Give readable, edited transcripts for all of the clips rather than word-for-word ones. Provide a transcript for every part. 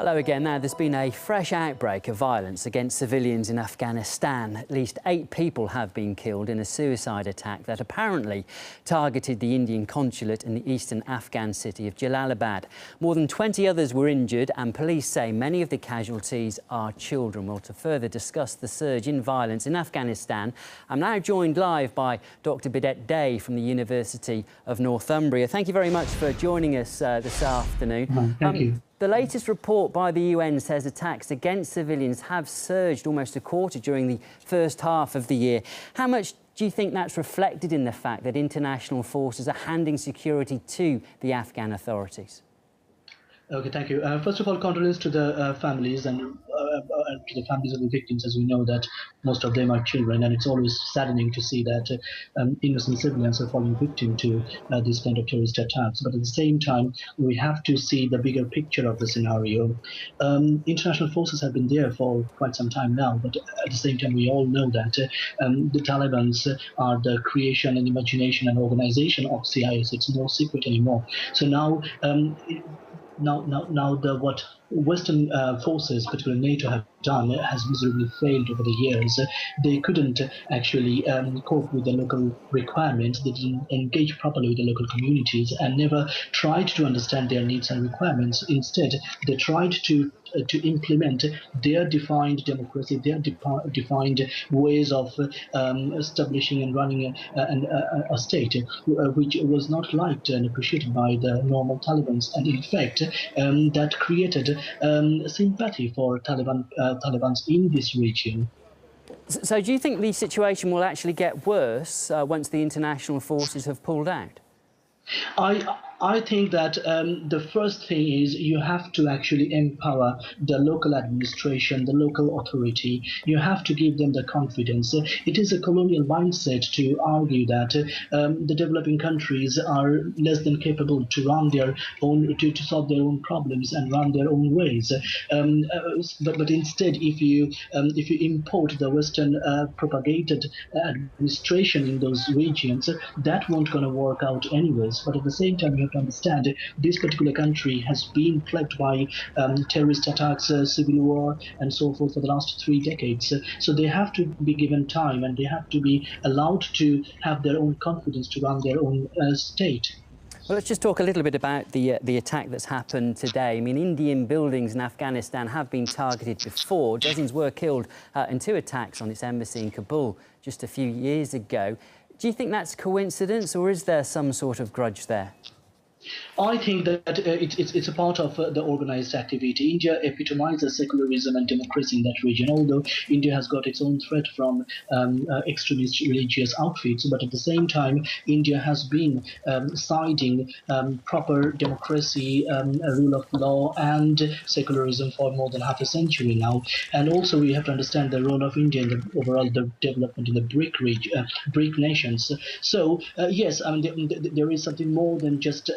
Hello again. Now, there's been a fresh outbreak of violence against civilians in Afghanistan. At least 8 people have been killed in a suicide attack that apparently targeted the Indian consulate in the eastern Afghan city of Jalalabad. More than 20 others were injured, and police say many of the casualties are children. Well, to further discuss the surge in violence in Afghanistan, I'm now joined live by Dr. Bidette Day from the University of Northumbria. Thank you very much for joining us this afternoon. Thank you. The latest report by the UN says attacks against civilians have surged almost a quarter during the first half of the year. How much do you think that's reflected in the fact that international forces are handing security to the Afghan authorities? Okay, thank you. First of all, condolences to the families and to the families of the victims, as we know that most of them are children, and it's always saddening to see that innocent civilians are falling victim to these kind of terrorist attacks. But at the same time, we have to see the bigger picture of the scenario. International forces have been there for quite some time now, but at the same time, we all know that the Taliban are the creation and imagination and organization of CIS. It's no secret anymore. So now. What Western forces, particularly NATO, have done has miserably failed over the years. They couldn't actually cope with the local requirements. They didn't engage properly with the local communities and never tried to understand their needs and requirements. Instead, they tried to implement their defined democracy, their defined ways of establishing and running a state, which was not liked and appreciated by the normal Talibans. And in fact, that created sympathy for Talibans in this region. So do you think the situation will actually get worse once the international forces have pulled out? I think that the first thing is you have to actually empower the local administration, the local authority. You have to give them the confidence. It is a colonial mindset to argue that the developing countries are less than capable to run their own, to solve their own problems and run their own ways. But instead, if you import the Western propagated administration in those regions, that won't going to work out anyways. But at the same time, you have to understand this particular country has been plagued by terrorist attacks, civil war, and so forth for the last 3 decades. So they have to be given time, and they have to be allowed to have their own confidence to run their own state. Well, let's just talk a little bit about the attack that's happened today. I mean, Indian buildings in Afghanistan have been targeted before. Dozens were killed in 2 attacks on its embassy in Kabul just a few years ago. Do you think that's coincidence, or is there some sort of grudge there? I think that it's a part of the organized activity. India epitomizes secularism and democracy in that region, although India has got its own threat from extremist religious outfits. But at the same time, India has been siding proper democracy, rule of law and secularism for more than half a century now. And also we have to understand the role of India in the overall development in the BRIC nations. So yes, I mean, there is something more than just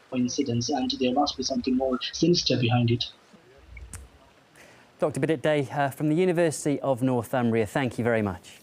coincidence, and there must be something more sinister behind it. Dr. Bidette Day from the University of Northumbria, thank you very much.